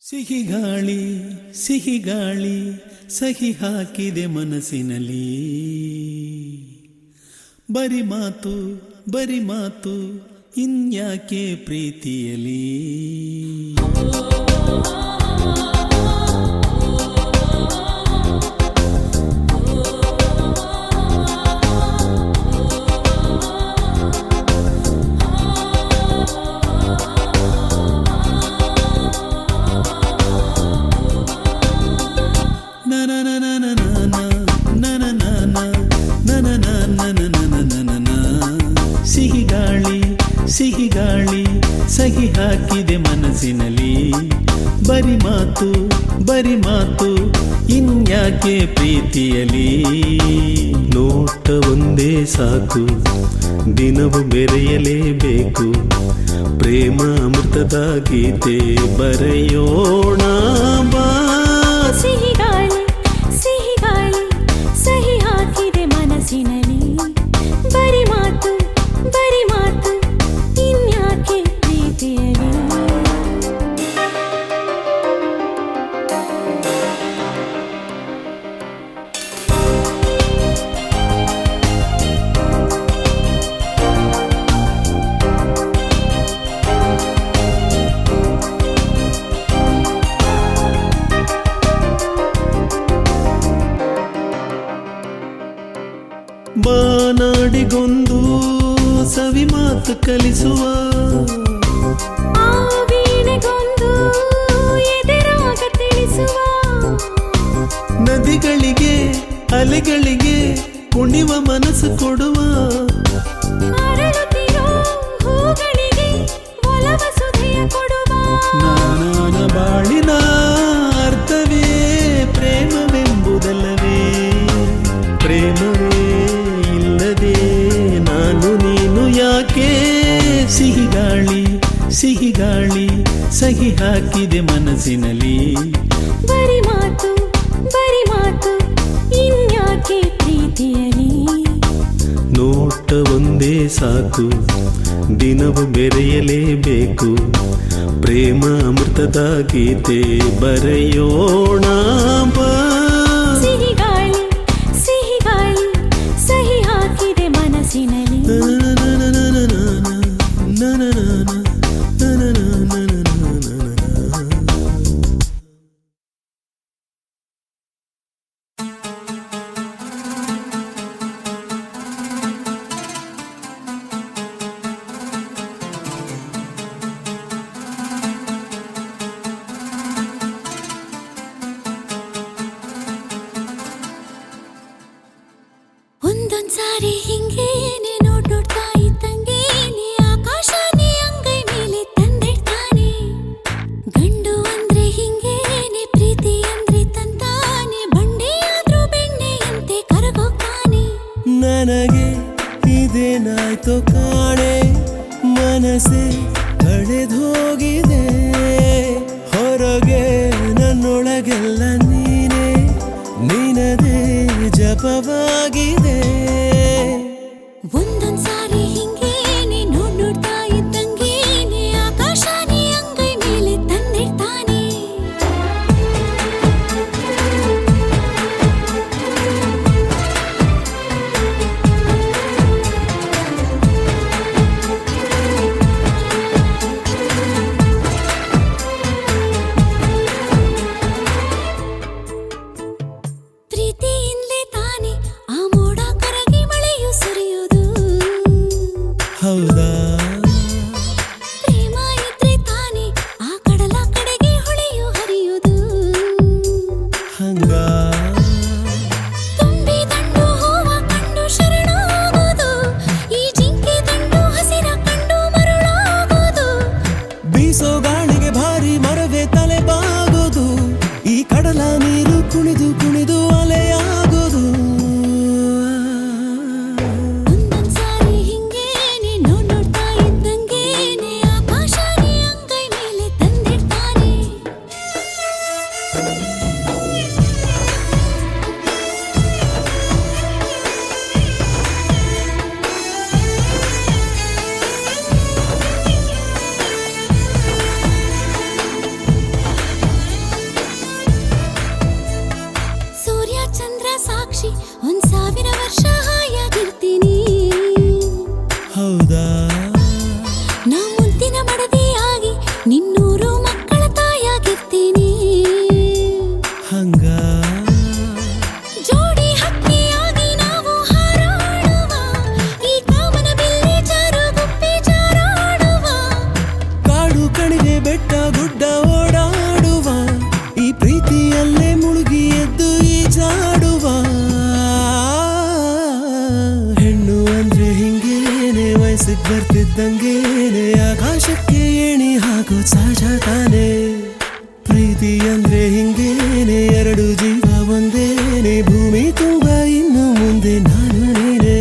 ಸಿಹಿ ಗಾಳಿ ಸಿಹಿ ಗಾಳಿ ಸಹಿ ಹಾಕಿದೆ ಮನಸ್ಸಿನಲ್ಲಿ. ಬರಿ ಮಾತು ಇನ್ಯಾಕೆ ಪ್ರೀತಿಯಲಿ. ಸಿಹಿ ಗಾಳಿ ಸಹಿ ಹಾಕಿದೆ ಮನಸ್ಸಿನಲ್ಲಿ. ಬರಿ ಮಾತು ಇನ್ಯಾಕೆ ಪ್ರೀತಿಯಲಿ. ನೋಟ ಒಂದೇ ಸಾಕು ದಿನವು ಬೆರೆಯಲೇಬೇಕು. ಪ್ರೇಮ ಅಮೃತದ ಗೀತೆ ಬರೆಯೋಣ ಬಾ. ಸಿಹಿ ಗಾಳಿ ಸಹಿ ಹಾಕಿದೆ ಮನಸ್ಸಿನಲ್ಲಿ. ಬರಿ ಮಾತು ಇನ್ಯಾಕೆ ಪ್ರೀತಿಯಲಿ. ಬಾನಾಡಿಗೊಂದು ಸವಿ ಮಾತು ಕಲಿಸುವ, ಆ ವೀಣೆಗೊಂದು ಎದೆರಾಗ ತಿಳಿಸುವ. ನದಿಗಳಿಗೆ ಅಲೆಗಳಿಗೆ ಕುಣಿವ ಮನಸ್ಸು ಕೊಡುವ. ಅರಳುತ್ತಿರೋ ಹೂಗಳಿಗೆ ಒಲವ ಸುಧೆಯ ಕೊಡುವ. ನಾನಾನ ಬಾಳಿನ ಅರ್ಥವೇ ಪ್ರೇಮವೆಂಬುದಲ್ಲವೇ. ಪ್ರೇಮವೇ ಇಲ್ಲದೆ ನಾನು ನೀನು ಯಾಕೆ. ಸಿಹಿ ಗಾಳಿ ಸಹಿ ಹಾಕಿದೆ ಮನಸ್ಸಿನಲ್ಲಿ. ಬರಿ ಮಾತು ಇನ್ಯಾಕೆ ಪ್ರೀತಿಯಲಿ. ನೋಟ ಒಂದೇ ಸಾಕು ದಿನವು ಬೆರೆಯಲೇಬೇಕು. ಪ್ರೇಮ ಅಮೃತದ ಗೀತೆ ಬರೆಯೋಣ ಬಾ. ಸಿಹಿ ಗಾಳಿ ಸಹಿ ಹಾಕಿದೆ ಮನಸ್ಸಿನಲ್ಲಿ. ಒಂದೊಂದ್ಸಾರಿ ಹಿಂಗೇನೆ ನೋಡ್ತಾ ಇದ್ದಂಗೇನೆ ಆಕಾಶನೇ ಅಂಗೈ ಮೇಲೆ ತಂದಿಡ್ತಾನೆ. ಗಂಡು ಅಂದ್ರೆ ಹಿಂಗೇನೆ, ಪ್ರೀತಿ ಅಂದ್ರೆ ತಂತಾನೆ. ಬಂಡೆಯಾದ್ರೂ ಬೆಣ್ಣೆಯಂತೆ ಕರಗೋಗ್ತಾನೆ. ನನಗೆ ಇದೇನಾಯ್ತು ಕಾಣೆ, ಮನಸ್ಸೇ ಕಳೆದೋಗಿದೆ. ಹೊರಗೆ ನನ್ನೊಳಗೆಲ್ಲ ನೀನೇ, ನಿನದೇ ಜಪವಾಗಿದೆ. ಒಂದೊಂದ್ಸಾರಿ ಹಿಂಗೇನೆ ನೋಡ್ತಾ ಇದ್ದಂಗೇನೆ ಆಕಾಶನೇ ಅಂಗೈ ಮೇಲೆ ತಂದಿಡ್ತಾನೆ. ಪ್ರೀತಿಯಿಂದಲೇ ತಾನೆ ಆ ಮೋಡ ಕರಗಿ ಮಳೆಯು ಸುರಿಯುವುದು. ಹೌದಾ, ಪ್ರೇಮ ಇದ್ರೆ ತಾನೆ ಆ ಕಡಲ ಕಡೆಗೆ ಹೊಳೆಯು ಹರಿಯುವುದು. ಹಂಗ ತುಂಬಿ ದಂಡು ಹೂವ ಕಂಡು ಶರಣಾಗೋದು. ಈ ಜಿಂಕೆ ದಂಡು ಹಸಿರ ಕಂಡು ಮರುಳಾಗೋದು. ಬೀಸೋ ಗಾಳಿಗೆ ಭಾರಿ ಮರವೇ ತಲೆ ಬಾಗೋದು. ಈ ಕಡಲ ನೀರು ಕುಣಿದು ಕುಣಿದು ಅಲೆಯಾಗೋದು. ಒಂದೊಂದ್ಸಾರಿ ಹಿಂಗೇನೆ ನೋಡ್ತಾ ಸಿಗ್ಬರ್ತಿದ್ದಂಗೇನೆ ಆಕಾಶಕ್ಕೆ ಏಣಿ ಹಾಕೋ ಸಹಜ ತಾನೆ. ಪ್ರೀತಿ ಅಂದ್ರೆ ಹಿಂಗೇನೆ, ಎರಡು ಜೀವ ಒಂದೇನೆ, ಭೂಮಿ ತುಂಬ ಇನ್ನು ಮುಂದೆ ನಾನು ನೀನೆ.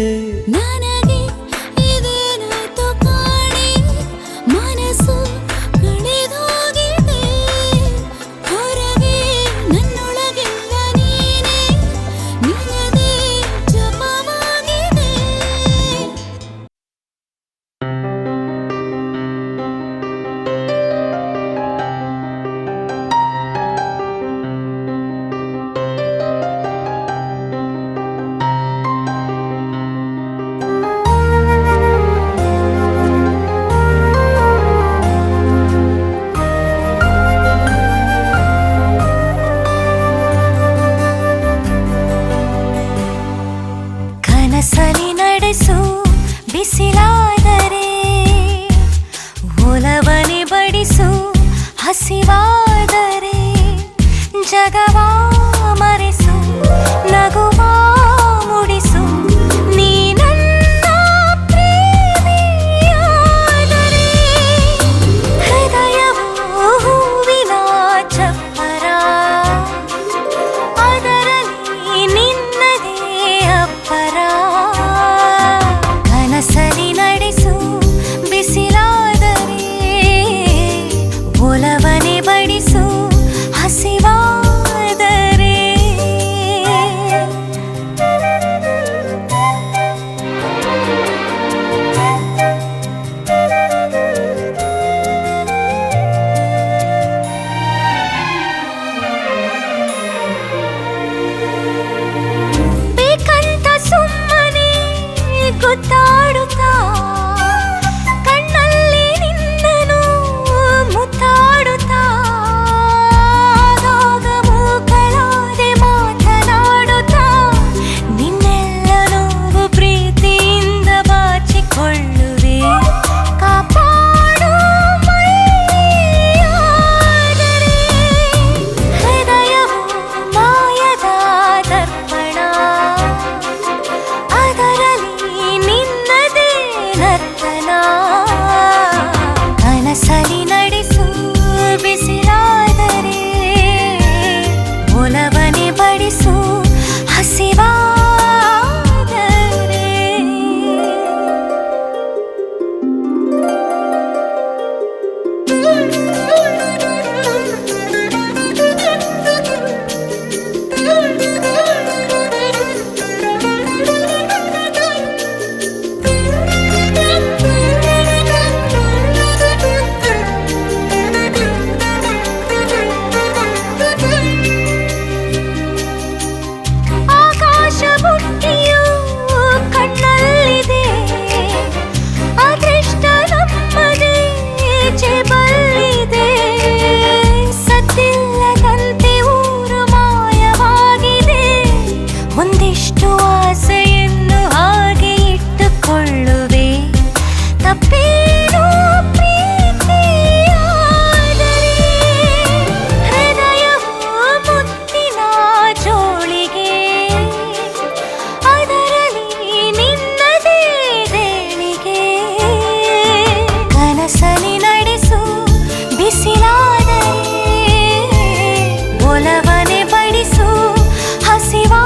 ನನಗೆ ಇದೇನಾಯ್ತು ಕಾಣೆ, ಮನಸ್ಸು ಕಳೆದೋಗಿದೆ, ಹೊರಗೆ ನನ್ನೊಳಗೆಲ್ಲ ನೀನೆ, ನಿನ್ನದೇ ಜಪವಾಗಿದೆ. ಕನಸಲಿ ನಡೆಸು ಬಿಸಿಲಾದರೆ, ಒಲವನೆ ಬಡಿಸು ಹಸಿವಾದರೆ, ಜಗವಾ ಮರೆಸು ನಗುವ ಮುಡಿಸು, ನೀ ನನ್ನ ಪ್ರೇಮಿಯಾದರೆ. ಹೃದಯವು ಹೂವಿನ ಚಪ್ಪರ, ಅದರಲ್ಲಿ ನಿನ್ನದೇ ಅಪ್ಪರ. ಕನಸಲಿ ನಡೆಸು ಬಿಸಿಲಾದರೆ, ಒಲವನೆ ಬಡಿಸು ಹಸಿವಾದರೆ. ಬೇಕಂತ ಸುಮ್ಮನೆ ಗೊತ್ತಾಡುತ್ತಾ, ಕಣ್ಣಲ್ಲಿ ನಿನ್ನನು ಮುತ್ತಾಡುತ್ತಾ, ಆಗಾಗ ಮೂಕಳಾದೆ ಮಾತನಾಡುತ್ತಾ, ನಿನ್ನೆಲ್ಲ ನೋವು ಪ್ರೀತಿಯಿಂದ ಬಾಚಿಕೊಳ್ಳುವೆ. ಕಾಪಾಡು ಮೈಯಾದರೆ, ಹೃದಯವು ಮಾಯದ ದರ್ಪಣ, ಅದರಲ್ಲಿ ನಿನ್ನದೇ ನರ್ತನ. ಕನಸಲಿ ನಡೆಸು ಬಿಸಿಲಾದರೆ, ಒಲವನೆ ಬಡಿಸು ಹಸಿವಾದರೆ. ಆಕಾಶ ಬುಟ್ಟಿಯು ಕಣ್ಣಲ್ಲಿದೆ, ಅದೃಷ್ಟ ನಮ್ಮದೇ ಜೇಬಲ್ಲಿದೆ. ಸದ್ದಿಲ್ಲದಂತೆ ಊರು ಮಾಯವಾಗಿದೆ, ಒಂದಿಷ್ಟು ಆಸೆಯನ್ನು ಹಾಗೆ ಇಟ್ಟುಕೊಳ್ಳುವೆ. ತಪ್ಪೇನು ಪ್ರೀತಿಯಾದರೆ, ಹೃದಯವು ಮುತ್ತಿನ ಜೋಳಿಗೆ, ಅದರಲ್ಲಿ ನಿನ್ನದೇ ದೇಣಿಗೆ. ಕನಸಲಿ ನಡೆಸು ಬಿಸಿಲಾದರೆ, ಒಲವನೆ ಬಡಿಸು ಹಸಿವಾದರೆ.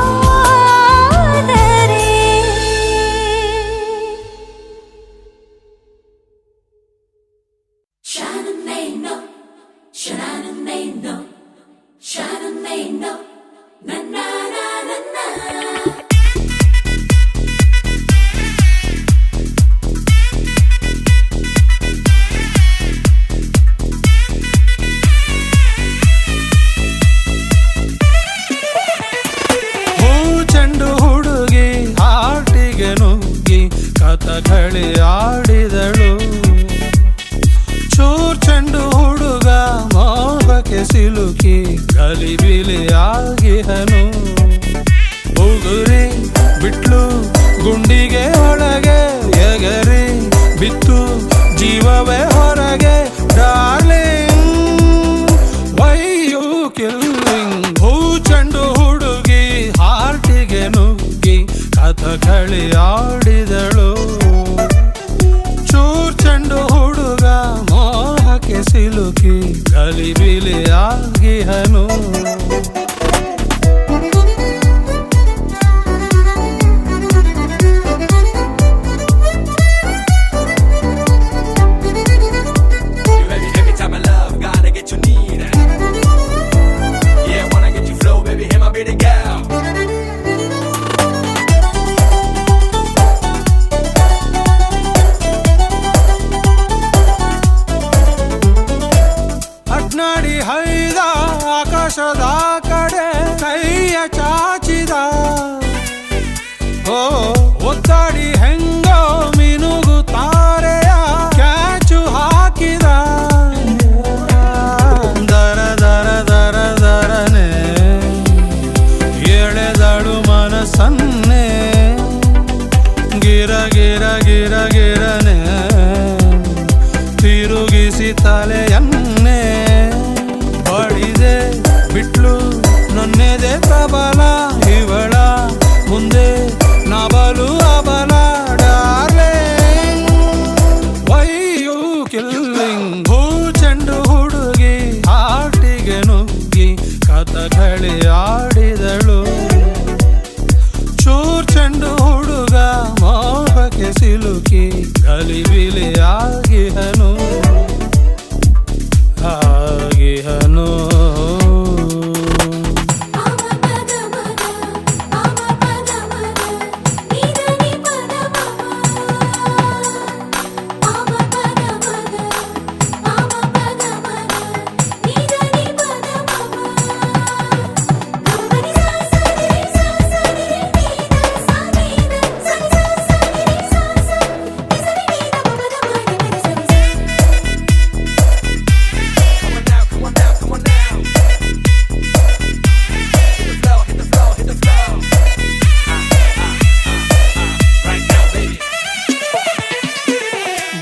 ಹೂ ಚೆಂಡು ಹುಡುಗಿ ಹಾಟಿಗೆ ನುಗ್ಗಿ ಕಥಕಳಿ ಆಡಿದಳು. ಚೂರ್ ಚೆಂಡು ಹುಡುಗ ಮೋಹಕ್ಕೆ ಸಿಲುಕಿ ಗಲಿಬಿಲಿಯಾಗಿಹನು. ಉಗುರಿ ಬಿಟ್ಲು ಗುಂಡಿಗೆ ಒಳಗೆ ಎಗರಿ ಬಿತ್ತು ಜೀವವೇ ಹೊರಗೆ. Darling why you killing. ಹೂ ಚೆಂಡು ಹುಡುಗಿ ಹಾರ್ಟಿಗೆ ನುಗ್ಗಿ ಕಥಕಳಿ ಆಡಿದಳು. ಗಲಿಬಿಲಿಯಾಗಿಹನು. ಅಡ್ನಾಡಿ ಹೈದ ಆಕಾಶದ ಕಡೆ ಕೈಯ ಚಾಚಿದ, ಓ ಒತ್ತಾಡಿ ಹೆಂಗೋ ಮಿನುಗು ತಾರೆಯ ಕ್ಯಾಚು ಹಾಕಿದ. ದರ ದರ ದರ ದರನೆ ಎಳೆದಳು ಮನಸ್ಸನ್ನೇ, ಗಿರ ಗಿರ ಗಿರ ಗಿರನೆ ತಿರುಗಿಸಿ ತಲೆಯನ್ನೇ. ಬಡಿದೆ ಬಿಟ್ಲು ನನ್ನೆದೆ ಪ್ರಬಲ, ಇವಳ ಮುಂದೆ ನಬಲು ಅಬಲ. ಡಾರ್ಲಿಂಗ್ ವೈ ಯು ಕಿಲ್ಲಿಂಗ್, ಭೂ ಚೆಂಡು ಹುಡುಗಿ ಹಾಟಿಗೆ ನುಗ್ಗಿ ಕಥಕಳಿ ಆಡಿದಳು. ಚೂರ್ ಚೆಂಡು ಹುಡುಗ ಮೋಹಕ್ಕೆ ಸಿಲುಕಿ ಗಲಿಬಿಲಿಯಾಗಿಹನು ಆಗಿಹನು.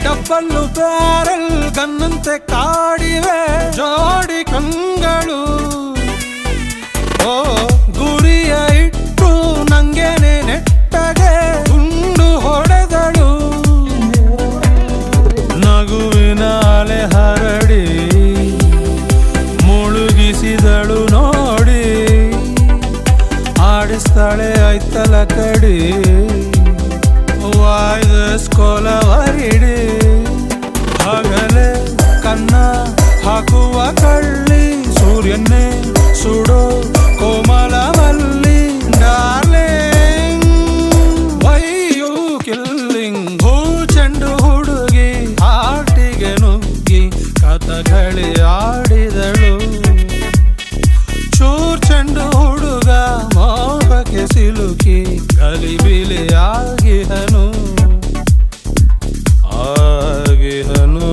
ಡಬ್ಬಲ್ಲು ಬ್ಯಾರಲ್ ಗನ್ನಂತೆ ಕಾಡಿವೆ ಜೋಡಿ ಕಂಗಳು. ಓ ಗುರಿಯ ಇಟ್ಟು ನಂಗೆನೆ ನೆಟ್ಟಗೆ ಗುಂಡು ಹೊಡೆದಳು. ನಗುವಿನ ಅಲೆ ಹರಡಿ ಮುಳುಗಿಸಿದಳು ನೋಡಿ, ಆಡಿಸ್ತಾಳೆ ಐತಲ ಕಡಿ ವಾಯ್ದಸ್ಕೊಲವರಿಡಿ. ಹಗಲೇ ಕನ್ನ ಹಾಕುವ ಕಳ್ಳಿ ಸೂರ್ಯನ್ನೇ ಸುಡೋ Komalavalli. Darling why you killing, ಭೂ ಚೆಂಡು ಹುಡುಗಿ ಹಾಟಿಗೆ ನುಗ್ಗಿ ಕಥಕಳಿ ಆಡಿದಳು. ಚೂರ್ ಚೆಂಡು ಹುಡುಗ ಮೋಹಕ್ಕೆ ಸಿಲುಕಿ ಗಲಿಬಿಲಿಯಾಗಿಹನು ಆಗಿಹನು.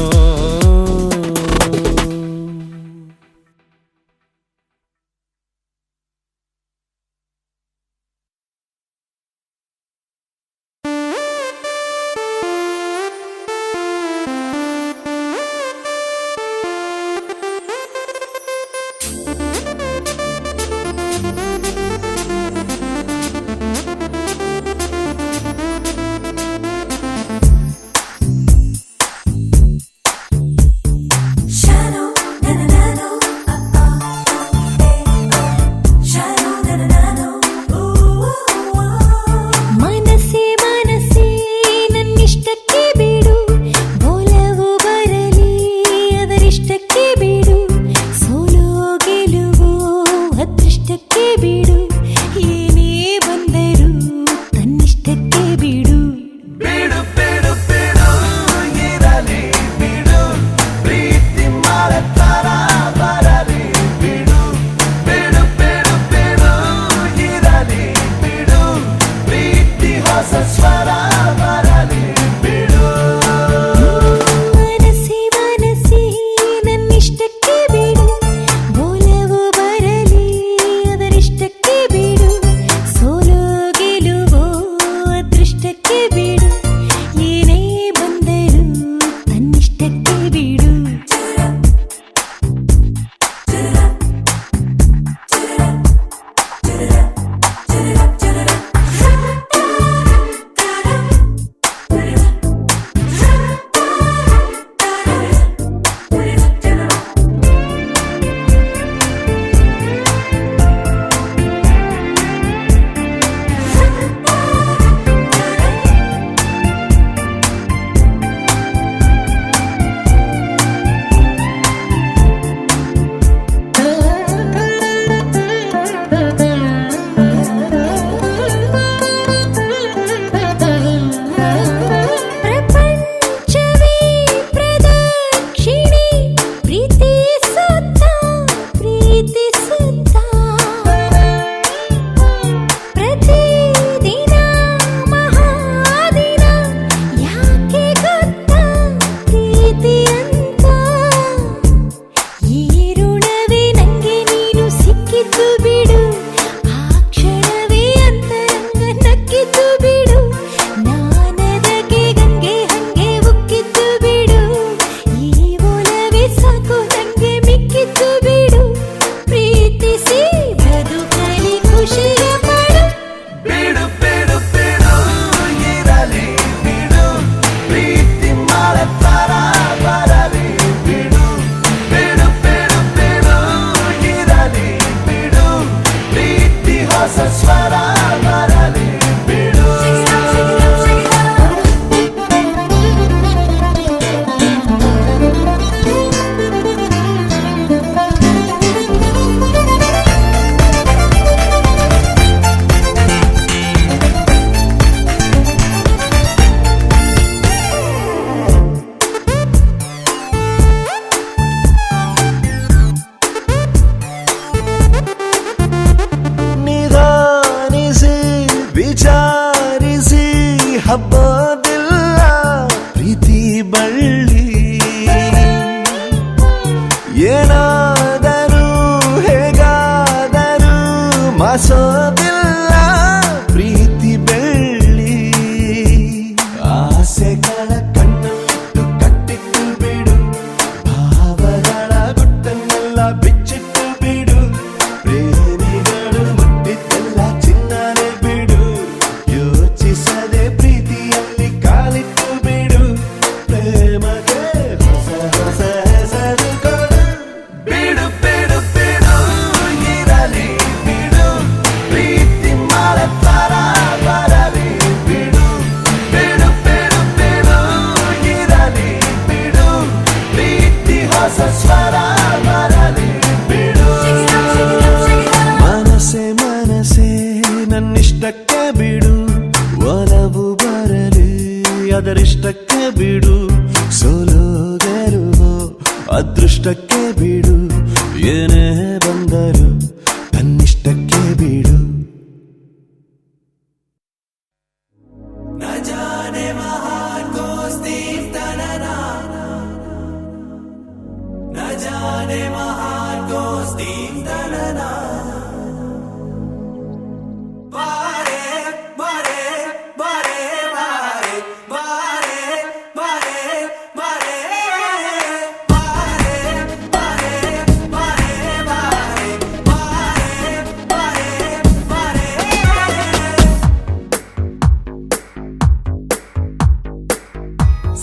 ಮಳೆ ತರ ಬರಲಿ ಬಿಡು ಬಿಡು ಬಿಡು ಬಿಡು ಇರಲಿ ಬಿಡು ಪ್ರೀತಿ ಹೊಸ ಸ್ವರ ಬರಲಿ ಬಿಡು ನಿಧಾನಿಸಿ ವಿಚಾರಿಸಿ ಹಬ್ಬದಿಲ್ಲ ಪ್ರೀತಿ ಬಳ್ಳಿ ಏನಾದರೂ ಹೇಗಾದರೂ ಮಾಸೋದಿಲ್ಲ ಪ್ರೀತಿ ಬೆಳ್ಳಿ ಆಸೆಗಳ ಕಣ್ಣಿಟ್ಟು ಕಟ್ಟಿಟ್ಟು ಬಿಡು ಭಾವಗಳ ಗುಟ್ಟನ್ನೆಲ್ಲ ಬಿಚ್ಚಿಟ್ಟು ಬಿಡು ಪ್ರೇಮಿಗಳು ಮುಟ್ಟಿದ್ದೆಲ್ಲ ಚಿನ್ನನೆ ಬಿಡು ಯೋಚಿಸದೆ ಪ್ರೀತಿಯಲ್ಲಿ ಕಾಲಿಟ್ಟು ಬಿಡು ಪ್ರೇಮಗೆ ಹೊಸ ಹೊಸ ಹೆಸರು ಕೊಡು ಬಿಡು ಬಿಡು ಬಿಡು ಇರಲಿ ಬಿಡು ಪ್ರೀತಿ ಮಳೆ ತರ ಬರಲಿ ಬಿಡು ಬಿಡು ಬಿಡು ಬಿಡು ಇರಲಿ ಬಿಡು ಪ್ರೀತಿ ಹೊಸ ಸ್ವರ ಬರಲಿ ಬಿಡು ಮನಸೆ ಮನಸೆ ನನ್ನಿಷ್ಟಕ್ಕೆ ಬಿಡು ಒಲವು ಬರಲಿ ಅದರಿಷ್ಟಕ್ಕೆ ಬಿಡು ಸೋಲೋ ಗೆಲುವೋ ಅದೃಷ್ಟಕ್ಕೆ ಬಿಡು ಏನೇ ಬಂದರು ತನ್ನಿಷ್ಟಕ್ಕೆ ಬಿಡು ನ ಜಾನೆ ಮಹಾನ್ ದೋಸ್ತಿ ತನನಾ ನ ಜಾನೆ ಮಹಾನ್ ದೋಸ್ತಿ ತನನಾ ಬಾರೆ ಬಾರೆ ಬಾರೆ ಬಾರೆ ಬಾರೆ ಬಾರೆ ಬಾರೆ ಬಾರೆ ಬಾರೆ ಬಾರೆ ಬಾರೆ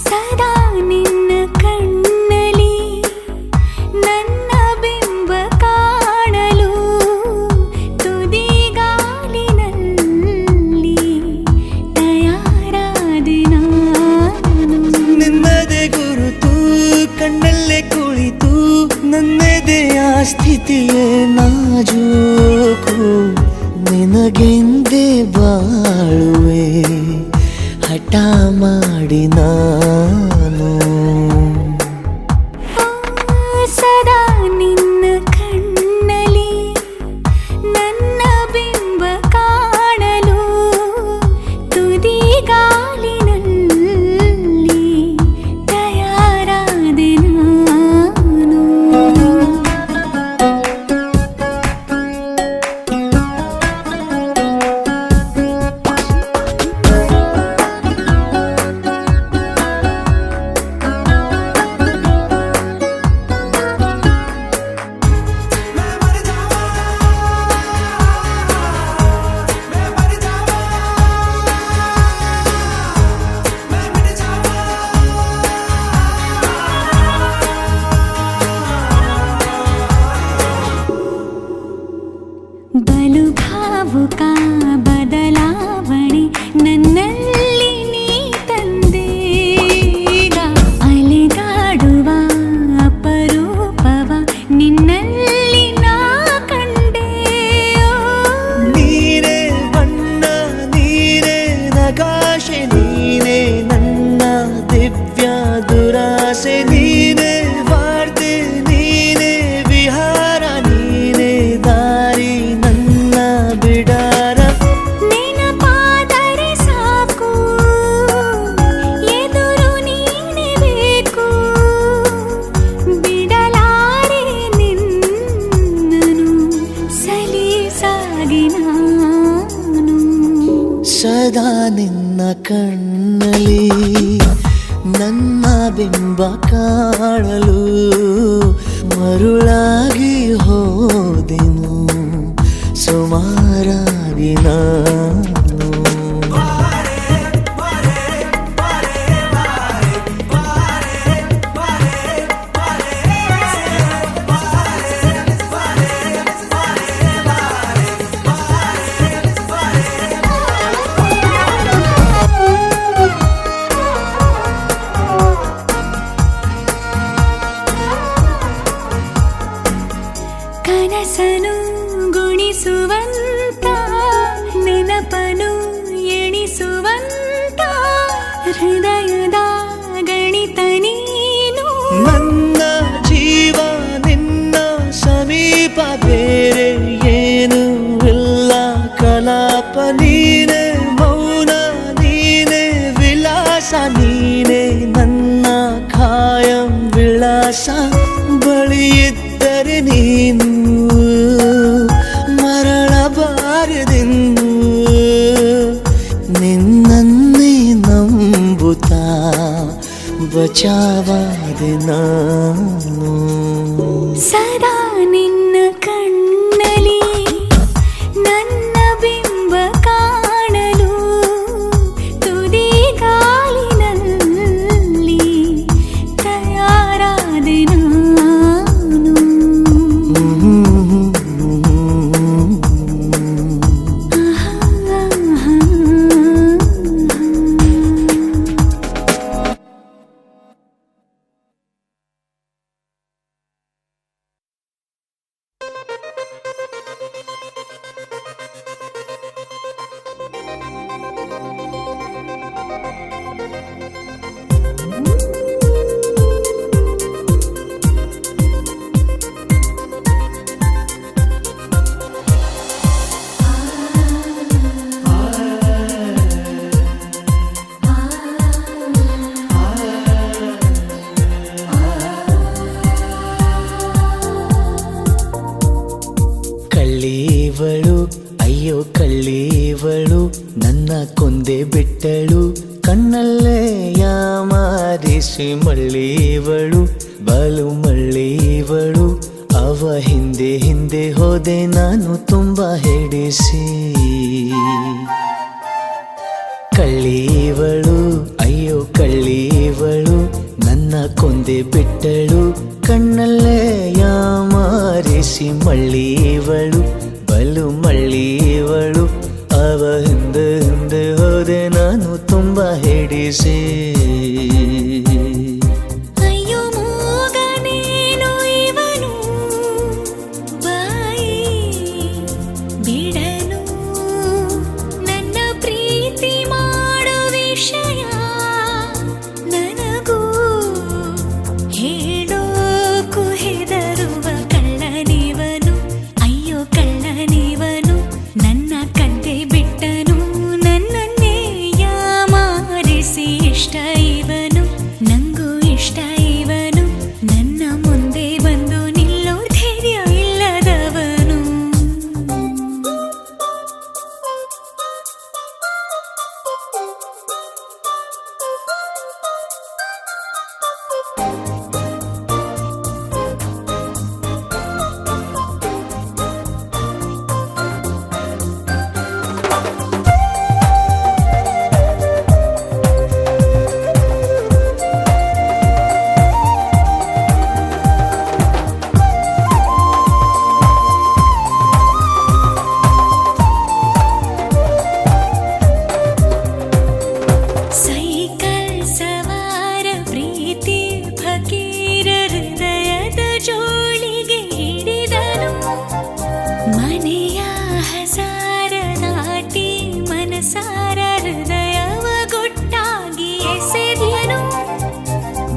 ಸದಾ ನಿನ್ನ ಕಣ್ಣಲಿ ನನ್ನ ಬಿಂಬ ಕಾಣಲು ತುದಿಗಾಲಿನಲ್ಲಿ ತಯಾರಾದೆ ನಾನು ನಿನ್ನದೇ ಗುರುತು ಕಣ್ಣಲ್ಲೇ ಕುಳಿತು ನನ್ನೆದೆಯ ಸ್ಥಿತಿಯೇ ನಾಜೂಕು ನಿನಗೆಂದೇ ಬಾಳುವೆ ಹಠ ಮಾಡಿ ನಾನು ಸದಾ ನಿನ್ನ ಕಣ್ಣಲಿ ನನ್ನ ಬಿಂಬ ಕಾಣಲು ತುದಿಗಾಲಿನಲ್ಲಿ ತಯಾರಾದೆ ನಾನು ಬಲು ಭಾವುಕ ಬದಲಾವಣೆ ನನ್ನಲ್ಲಿ ನೀ ತಂದೇಗ ಅಲೆದಾಡುವ ಅಪರೂಪವ ನಿನ್ನಲ್ಲಿ ನಾ ಕಂಡೆ ನೀನೇ ಬಣ್ಣ ನೀನೇ ನಗಾಶೆ ನೀನೇ ನನ್ನ ದಿವ್ಯ ದುರಾಸೆ ನೀನೇ ವಾರ್ತೆ ನೀನೇ ವಿಹಾರ ನೀನೇ ದಾರಿ ನನ್ನ ಬಿಡಾರ ನೆನಪಾದರೆ ಸಾಕು ಎದುರು ನೀನೇ ಬೇಕು ಬಿಡಲಾರೆ ನಿನ್ನನು ಸಲೀಸಾಗಿ ನಾನು ಸದಾ ನಿನ್ನ ಕಣ್ಣಲ್ಲಿ ನನ್ನ ಬಿಂಬ ಕಾಣಲು ಮರುಳಾಗಿ ಹೋದೆನು ಸುಮಾರಾಗಿ ನಾನು ಕೈಲಾಸ ಬಳಿಯಿದ್ದರೆ ನೀನು ಮರಳಬಾರದೆನ್ನು ನಿನ್ನನ್ನೇ ನಂಬುತ್ತಾ ಬಚಾವಾದೆ ನಾನು ಸದಾ ನಿನ್ನ ಕಣ್ಣಲಿ ನನ್ನ ಬಿಂಬ ಕಾಣಲು ತುದಿ ಗಾಲಿನಲ್ಲಿ ತಯಾರಾದೆ ನಾನು ಕಳ್ಳೀವಳು ಅಯ್ಯೋ ಕಳ್ಳೀವಳು ನನ್ನ ಕೊಂದೆ ಬಿಟ್ಟಳು ಕಣ್ಣಲ್ಲೇ ಯಾಮಾರಿಸಿ ಮಳ್ಳೀವಳು ಬಲು ಮಳ್ಳೀವಳು ಅವ ಹಿಂದೆ ಹಿಂದೆ ಹೋದೆ ನಾನು ತುಂಬ ಹಿಡಿಸಿ ಕಳ್ಳೀವಳು ಅಯ್ಯೋ ಕಳ್ಳೀವಳು ನನ್ನ ಕೊಂದೆ ಬಿಟ್ಟಳು ಕಣ್ಣಲ್ಲೇ ಯಾಮಾರಿಸಿ ಮಳ್ಳೀವಳು ಬಲು ಮಳ್ಳೀವಳು ಅವ ಹಿಂದೆ ಹಿಂದೆ ಹೋದೆ ನಾನು ತುಂಬ ಹಿಡಿಸಿ ಅಯ್ಯೋ ಮೂಗನೇನು ಇವನು ಬಾಯಿ ಬಿಡನು ನನ್ನ ಪ್ರೀತಿ ಮಾಡೋ ವಿಷಯ ನನಗೂ ಹೇಳೋಕು ಹೆದರುವ ಕಳ್ಳನಿವನು ಅಯ್ಯೋ ಕಳ್ಳನಿವನು ನನ್ನ ಕದ್ದೆ ಬಿಟ್ಟನು ನನ್ನನ್ನೇ ಯಾಮಾರಿಸಿ ಇಷ್ಟ ಇವನು ನಂಗೂ ಇಷ್ಟ ಇವನು ನನ್ನ ಮುಂದೆ ಬಂದು ನಿಲ್ಲೋ ಧೈರ್ಯ ಇಲ್ಲದವನು ಸೈಕಲ್ ಸವಾರ ಪ್ರೀತಿ ಫಕೀರ ಹೃದಯದ ಜೋಳಿಗೆ ಹಿಡಿದನು ಮನೆಯ ಹಸಾರ ದಾಟಿ ಮನಸಾರ ಹೃದಯವ ಗೊಟ್ಟಾಗಿ ಎಸೆದನು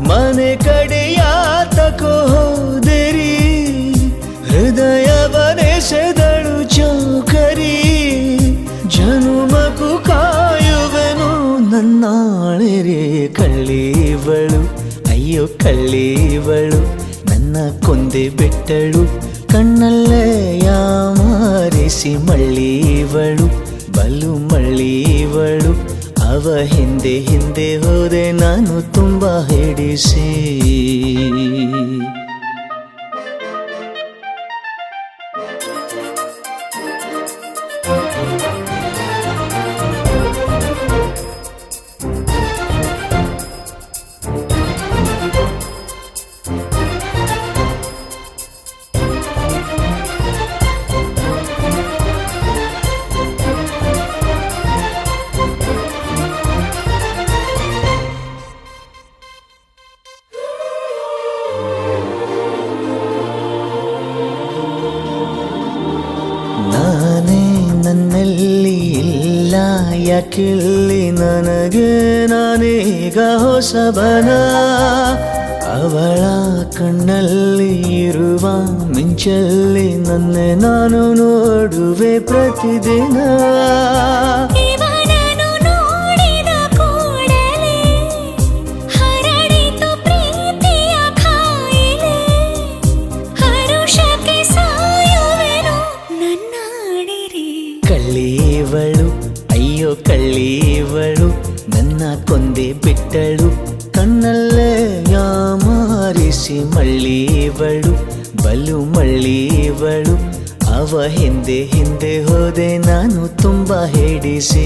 ಮನೆ ಕಡೆಯಾತಕೋ ಹೋದೆರಿ ಹೃದಯವನೆಸೆದಳು ಚೌಕರಿ ಜನುಮಕು ಕಾಯುವೆನು ನನ್ನಾಳೆರೆ ಕಳ್ಳೀವಳು ಅಯ್ಯೋ ಕಳ್ಳೀವಳು ನನ್ನ ಕೊಂದೆ ಬಿಟ್ಟಳು ಕಣ್ಣಲ್ಲೇ ಯಾಮಾರಿಸಿ ಮಳ್ಳೀವಳು ಬಲು ಮಳ್ಳೀವಳು ಅವ ಹಿಂದೆ ಹಿಂದೆ ಹೋದೆ ನಾನು ತುಂಬ ಹಿಡಿಸಿ ನಾನೇ ನನ್ನಲ್ಲಿ ಇಲ್ಲ ಯಾಕಿಲ್ಲಿ ನನಗೆ ನಾನೀಗ ಹೊಸಬನ ಅವಳ ಕಣ್ಣಲ್ಲಿ ಇರುವ ಮಿಂಚಲ್ಲಿ ನನ್ನೆ ನಾನು ನೋಡುವೆ ಪ್ರತಿದಿನ ಇವನನ್ನು ನೋಡಿದ ಕೂಡಲೇ ಹರಡಿತು ಪ್ರೀತಿಯ ಕಾಯಿಲೆ ಬಿಟ್ಟಳು ಕಣ್ಣಲ್ಲೇ ಯಾಮಾರಿಸಿ ಮಳ್ಳಿವಳು ಬಲು ಮಳ್ಳಿವಳು ಅವ ಹಿಂದೆ ಹಿಂದೆ ಹೋದೆ ನಾನು ತುಂಬ ಹೇಡಿಸಿ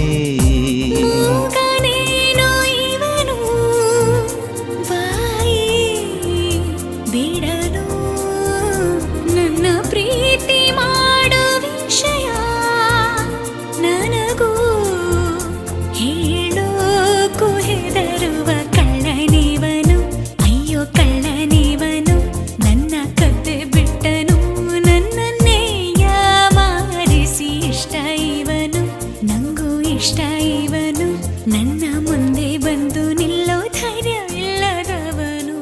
ಮೂಗನೇನೋ ಇವನು ಬಾಯಿ ಬಿಡಲು ನನ್ನ ಪ್ರೀತಿ ಮಾಡೋ ವಿಷಯ ನನಗೂ ಹೇಳೋಕು ಹೆದರುವ ಕಳ್ಳನಿವನು ಅಯ್ಯೋ ಕಳ್ಳನಿವನು ನನ್ನ ಕತೆ ಬಿಟ್ಟನು ನನ್ನನ್ನೇ ಯಾಮಾರಿಸಿ ಇಷ್ಟ ಇವನು ನಂಗೂ ಇಷ್ಟ ಇವನು ನನ್ನ ಮುಂದೆ ಬಂದು ನಿಲ್ಲೋ ಧೈರ್ಯ ಇಲ್ಲದವನು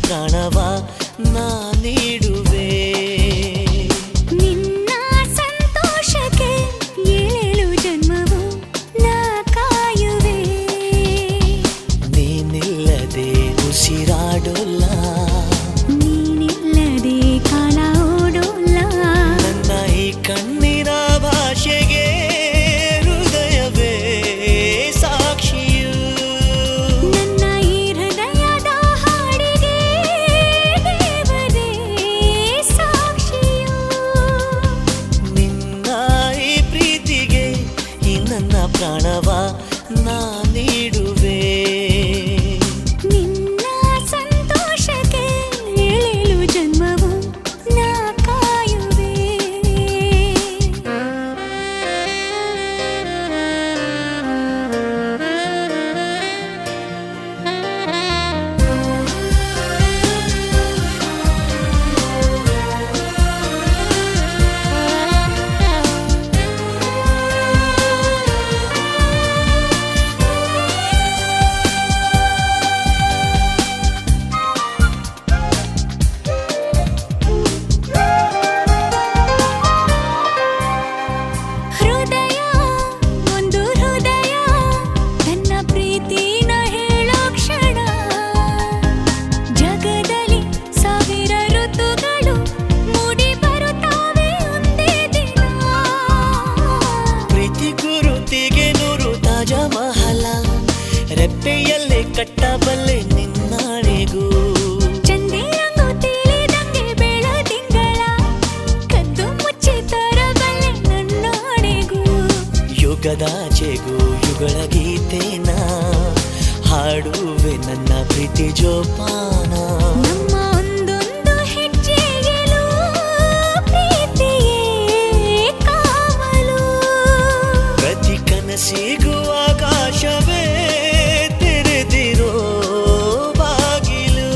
ಪ್ರಾಣವ ನಾ ನೀಡುವೆ ನಿನ್ನ ಸಂತೋಷಕ್ಕೆ ಏಳು ಜನ್ಮವು ನಾ ಕಾಯುವೆ ನೀನಿಲ್ಲದೆ ಉಸಿರಾಡೋಲ್ಲ ನೀನಿಲ್ಲದೆ ಕಾಲ ಓಡೋಲ್ಲ ನನ್ನ ಈ ಕಣ್ಣಿನ ಭಾಷೆಗೆ ಹೃದಯವೇ ಸಾಕ್ಷಿಯು ನನ್ನ ಈ ಹೃದಯದ ಹಾಡಿಗೆ ದೇವರೇ ಸಾಕ್ಷಿಯು ನಿನ್ನ ಈ ಪ್ರೀತಿಗೆ ಈ ನನ್ನ ಪ್ರಾಣವ ನಾ ನೀಡುವೆ ನಿನ್ನ ಸಂತೋಷಕ್ಕೆ ಏಳು ಜನ್ಮವು ನಾ ಕಾಯುವೆ ಹೃದಯ ಒಂದು ಹೃದಯ ತನ್ನ ಪ್ರೀತಿನ ಹೇಳೋ ಕ್ಷಣ ಜಗದಲ್ಲಿ ಸಾವಿರ ಋತುಗಳು ಮೂಡಿ ಬರುತ್ತಾವೆ ಒಂದೇ ದಿನ ಪ್ರೀತಿ ಗುರುತಿಗೆ ನೂರು ತಾಜ ಮಹಲ ರೆಪ್ಪೆಯಲ್ಲೇ ಕಟ್ಟಬಲ್ಲೆ ನಿನ್ನಾಣೆಗೂ ಚಂದಿರಂಗು ತಿಳಿದಂಗೆ ಬೆಳದಿಂಗಳ ಕದ್ದು ಮುಚ್ಚಿ ತರಬಲ್ಲೆ ನನ್ನೊಡೆಗೂ ಯುಗದಾಚೆಗೂ ಯುಗಳ ಗೀತೆನ ಹಾಡುವೆ ನನ್ನ ಪ್ರೀತಿ ಜೋಪಾನ ನಮ್ಮ ಒಂದೊಂದು ಹೆಜ್ಜೆಯಲ್ಲೂ ಪ್ರೀತಿಯೇ ಕಾವಲು ಪ್ರತಿ ಕನಸಿಗೂ ಆಕಾಶವೇ ತೆರೆದಿರೋ ಬಾಗಿಲು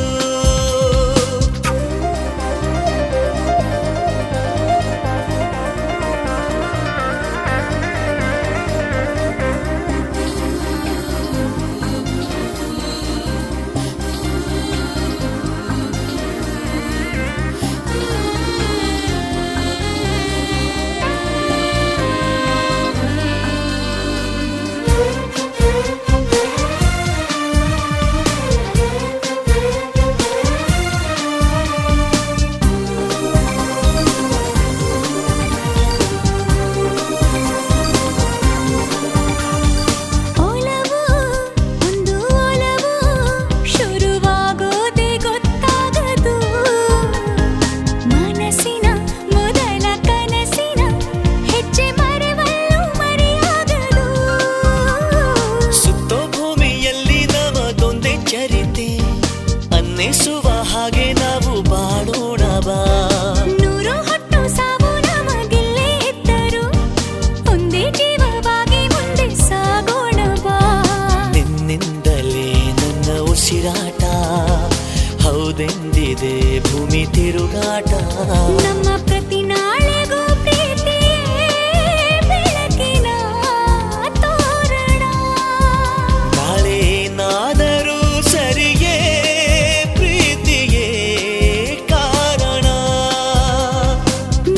ಕಾಟ ನಮ್ಮ ಪ್ರತಿ ನಾಳೆಗೂ ಪ್ರೀತಿಯೇ ಬೆಳಕಿನ ತೋರಣ ನಾಳೆ ಏನಾದರೂ ಸರಿಯೇ ಪ್ರೀತಿಯೇ ಕಾರಣ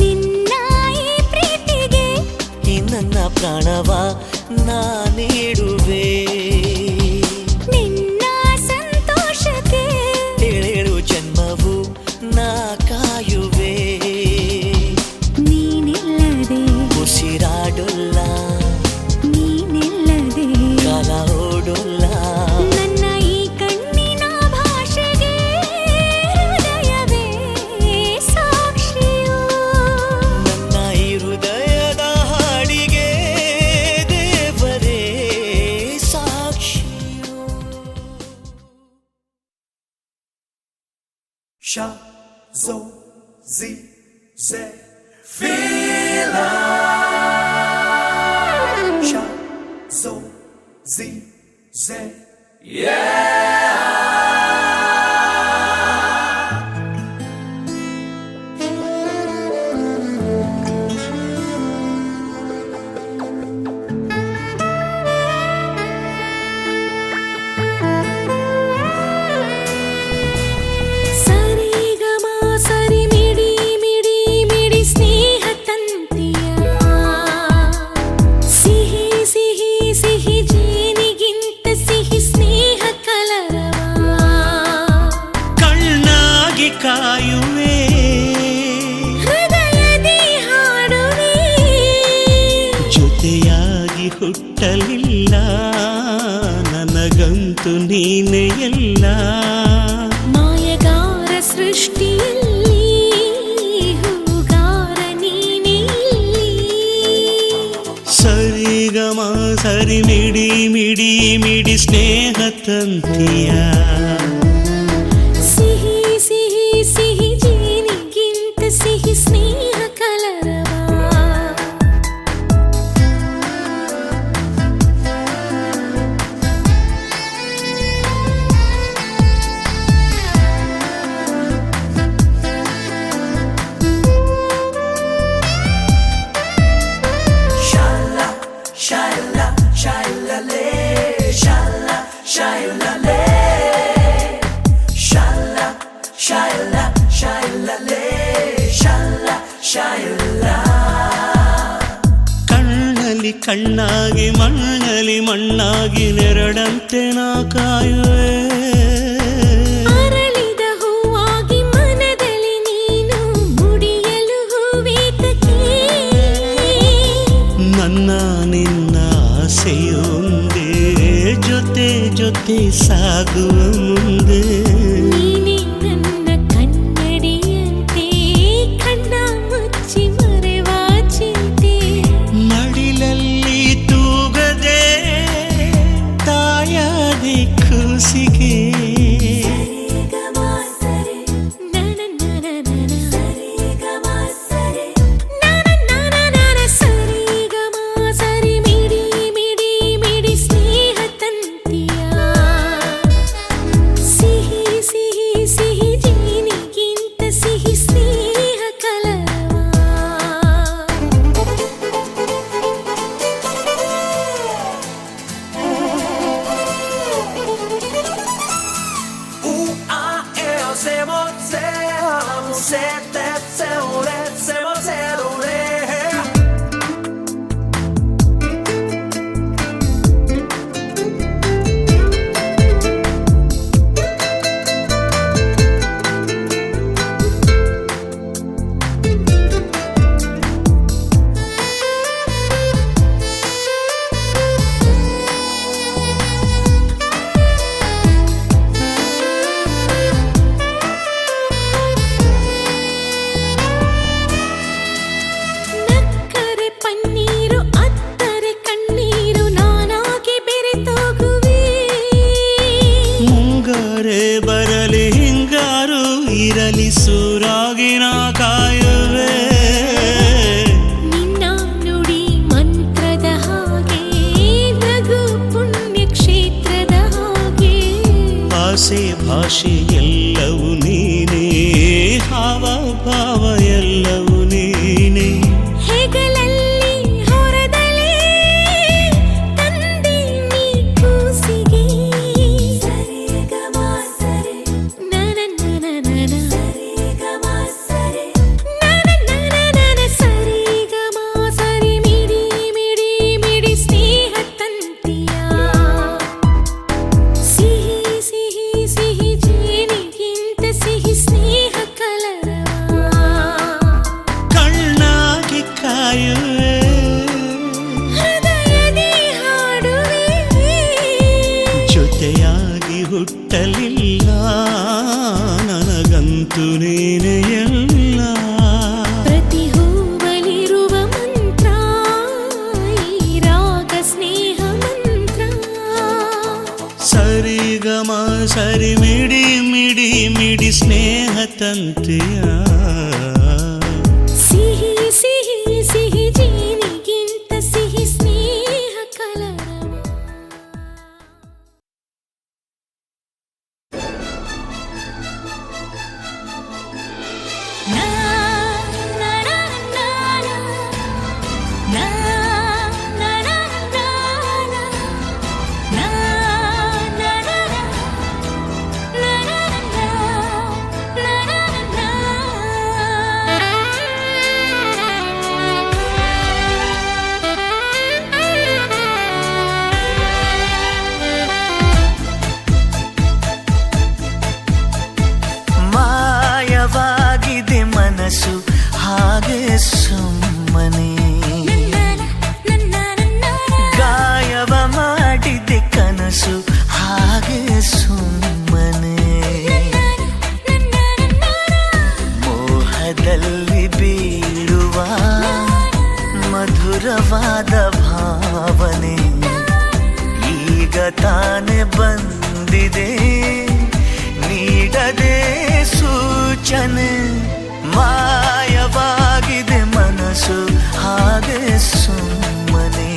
ನಿನ್ನ ಈ ಪ್ರೀತಿಗೆ ಈ ನನ್ನ ಪ್ರಾಣವ ನಾ ನೀಡುವೆ ನಿನ್ನ ಸಂತೋಷಕ್ಕೆ ಏಳೇಳು ಜನ್ಮವು ನಾ ಕಾಯುವೆ ನೀನಿಲ್ಲದೆ ಉಸಿರಾಡೊಲ್ಲ ನೀನಿಲ್ಲದೆ ಕಾಲ ಓಡೊಲ್ಲ ನನ್ನ ಈ ಕಣ್ಣಿನ ಭಾಷೆಗೆ ಹೃದಯವೇ ಸಾಕ್ಷಿಯು ನನ್ನ ಈ ಹೃದಯದ ಹಾಡಿಗೆ ದೇವರೇ ಸಾಕ್ಷಿಯು Sha, zo, zi, ze, fila. Sha, zo, zi, ze, ಸರಿಗಮ ಸರಿ ಮಿಡಿ ಮಿಡಿ ಮಿಡಿ ಸ್ನೇಹ ತಂತಿಯ ಸಿಹಿ ಸಿಹಿ ಸಿಹಿ ಜೇನಿಗಿಂತ ಸಿಹಿ ಸ್ನೇಹ ಕಲರವ ಕಣ್ಣಾಗಿ ಕಾಯುವೆ ಹೃದಯದಿ ಹಾಡುವೆ ಜೊತೆಯಾಗಿ ಹುಟ್ಟಲಿಲ್ಲ ನನಗಂತೂ ನೀನೇ ಎಲ್ಲ ಮಾಯಗಾರ ಸೃಷ್ಟಿಯಲ್ಲಿ ಹೂಗಾರ ನೀನೇ ಸರಿಗಮ ಸರಿ ಮಿಡಿ ಮಿಡಿ ಮಿಡಿ ಸ್ನೇಹ ತಂತಿಯ ಸಿಹಿ ಸಿಹಿ ಸಿಹಿ ಜೇನಿಗಿಂತ ಸಿಹಿ ಸ್ನೇಹ ಕಲರವ shala, shala, shala le, shala, shala le, shala, shala, shala le, shala, shala. ಕಣ್ಣಲ್ಲಿ ಕಣ್ಣಾಗಿ ಮಣ್ಣಲ್ಲಿ ಮಣ್ಣಾಗಿ ನೆರಳಂತೆ ನಾ ಕಾಯುವೆ ಅರಳಿದ ಹೂವಾಗಿ ಮನದಲ್ಲಿ ನೀನು ಮುಡಿಯಲು ಹೂವೇತಕ್ಕೆ ನನ್ನ ನಿನ್ನ ಆಸೆಯೊಂದೇ ಜೊತೆ ಜೊತೆ ಸಾಗುವ ಮುಂದೆ ನೀನೇ ನನ್ನ ಕನ್ನಡಿಯಂತೆ ಕಣ್ಣ ಮುಚ್ಚಿ ಮರೆವ ಚಿಂತೆ ಮಡಿಲಲ್ಲಿ ತೂಗದೆ ತಾಯಾದಿ ಕೂಸಿಗೆ ಸರಿ ಮಿಡಿ ಮಿಡಿ ಮಿಡಿ ಸ್ನೇಹ ತಂತಿಯ ಸಿಹಿ ಸಿಹಿ ಸಿಹಿ ಜೇನಿಗಿಂತ ಸಿಹಿ ಸ್ನೇಹ ಕಲರವ ನಕ್ಕರೆ ಪನ್ನೀರು ಅತ್ತರೆ ಕಣ್ಣೀರು ನಾನಾಗಿ ಬೆರೆತೋಗುವೆ ಮುಂಗಾರೆ ಬರಲಿ ಹಿಂಗಾರು ಇರಲಿ ಸೂರಾಗಿ ನಾ ಕಾಯುವೆ ನಿನ್ನ ನುಡಿ ಮಂತ್ರದ ಹಾಗೆ ನಗು ಪುಣ್ಯ ಕ್ಷೇತ್ರದ ಹಾಗೆ ಆಸೆ ಭಾಷೆ ಎಲ್ಲವೂ ನೀನೇ ಹಾವ ಸರಿ ಮಿಡಿ ಮಿಡಿ ಮಿಡಿ ಸ್ನೇಹ ತಂತೆಯ ಸಿಹಿ ಸಿಹಿ ಸಿಹಿ ಜೀನಿಗಿಂತ ಸಿಹಿ ಸ್ನೇಹ ಕಲರವ. ನಾ ನಾ ನಾ ನಾ ನಾ ನಾ ನಾ ನಾ ಮಾಯವಾಗಿದೆ ಮನಸ್ಸು ಹಾಗೆ ಸುಮ್ಮನೆ ಗಾಯವ ಮಾಡಿದೆ ಕನಸು ಹಾಗೆ ಸುಮ್ಮನೆ ಮೋಹದಲ್ಲಿ ಬೀಳುವ ಮಧುರವಾದ ಭಾವನೆ ಈಗ ತಾನೆ ಬಂದಿದೆ ನೀಡದೆ ಸೂಚನೆ ಮಾಯವಾಗಿದೆ ಮನಸ್ಸು ಹಾಗೆ ಸುಮ್ಮನೆ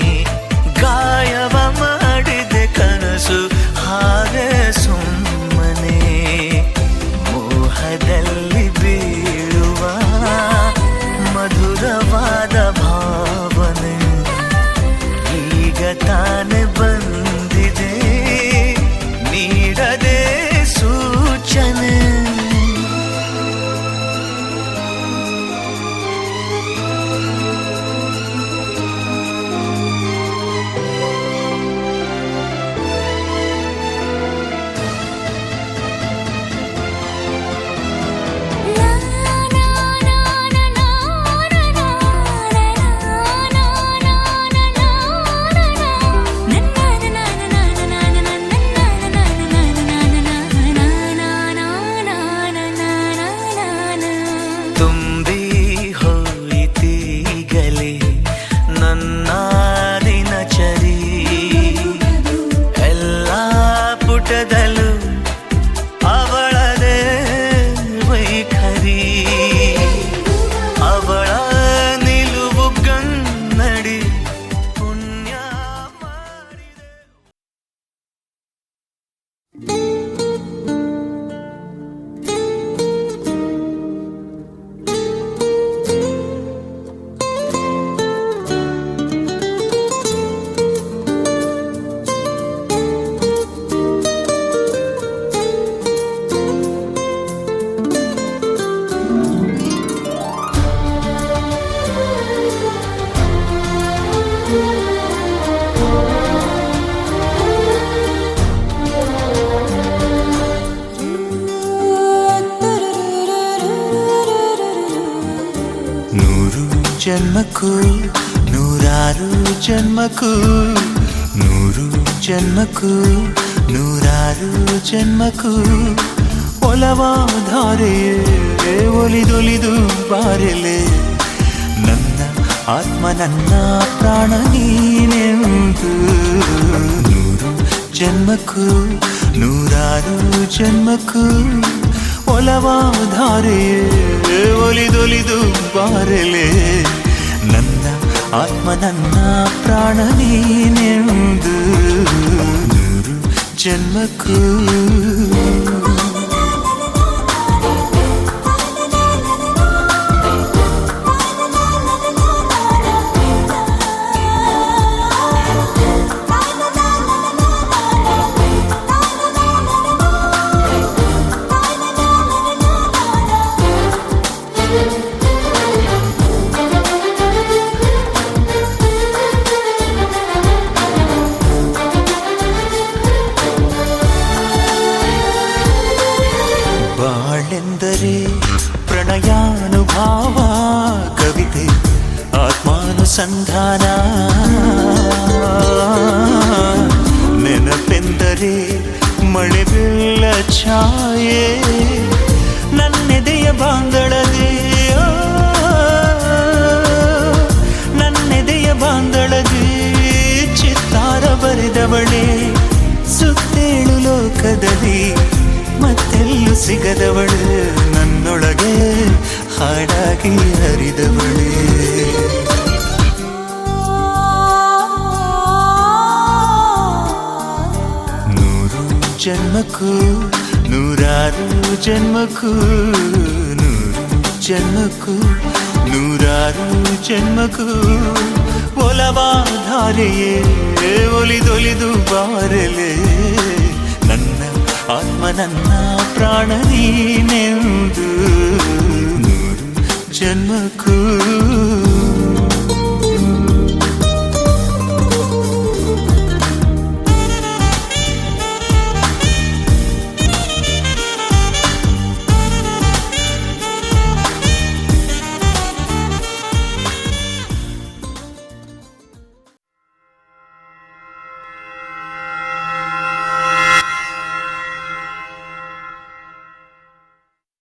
ಗಾಯವ ಮಾಡಿದೆ ಕನಸು ಹಾಗೆ ಸುಮ್ಮನೆ ಮೋಹದಲ್ಲಿ ಬೀಳುವ ಮಧುರವಾದ ಭಾವನೆ ಈಗ ತಾನೆ ಬಂದಿದೆ ನೀಡದೆ ಸೂಚನೆ ತುಂಬಿ ಹೋಯಿತೀಗಲೇ ನನ್ನ ದಿನಚರಿ ಎಲ್ಲ ಪುಟದಲ್ಲೂ ಅವಳದೇ ವೈಖರಿ ಅವಳ ನಿಲುವು ಗನ್ನಡಿ ಪುಣ್ಯ ಮಾಡಿದೆ. ನೂರು ಜನ್ಮಕ್ಕೂ ನೂರಾರು ಜನ್ಮಕ್ಕೂ ನೂರು ಜನ್ಮಕ್ಕೂ ನೂರಾರು ಜನ್ಮಕ್ಕೂ ಒಲವಾಧಾರೆಯೇ ಒಲಿದೊಲಿದು ಬಾರೆಲೆ ನನ್ನ ಆತ್ಮ ನನ್ನ ಪ್ರಾಣ ನೀನೆಂದು ನೂರು ಜನ್ಮಕ್ಕೂ ನೂರಾರು ಜನ್ಮಕ್ಕೂ ಒಲವಾಧಾರೆಯೇ ಒಲಿದೊಲಿದು ಬಾರೆಲೆ ನನ್ನ ಆತ್ಮ ನನ್ನ ಪ್ರಾಣ ನೀನೆಂದು ನೂರು ಜನ್ಮಕ್ಕೂ ಬಾಳೆಂದರೆ ಪ್ರಣಯಾನುಭಾವ ಕವಿತೆ ಆತ್ಮಾನುಸಂಧಾನ ನೆನಪೆಂದರೆ ಮಳೆ ಬೆಲ್ಲ ಛಾಯೆ ನನ್ನೆದೆಯ ಬಾಂದಳದೆ ನನ್ನೆದೆಯ ಬಾಂದಳದೆ ಚಿತ್ತಾರ ಬರೆದವಳೆ ಸುತ್ತೇಳು ಲೋಕದಲ್ಲಿ ಮತ್ತೆಲ್ಲೂ ಸಿಗದವಳು ನನ್ನೊಳಗೆ ಹಾಡಾಗಿ ಹರಿದವಳೇ ನೂರು ಜನ್ಮಕ್ಕೂ ನೂರಾರು ಜನ್ಮಕ್ಕೂ ನೂರು ಜನ್ಮಕ್ಕೂ ನೂರಾರು ಜನ್ಮಕ್ಕೂ ಒಲವಾಧಾರೆಯೇ ಒಲಿದೊಲಿದು ಬಾರಲೆ ನನ್ನ ಆತ್ಮ ನನ್ನ ಪ್ರಾಣ ನೀನೆಂದು ನೂರು ಜನ್ಮಕ್ಕೂ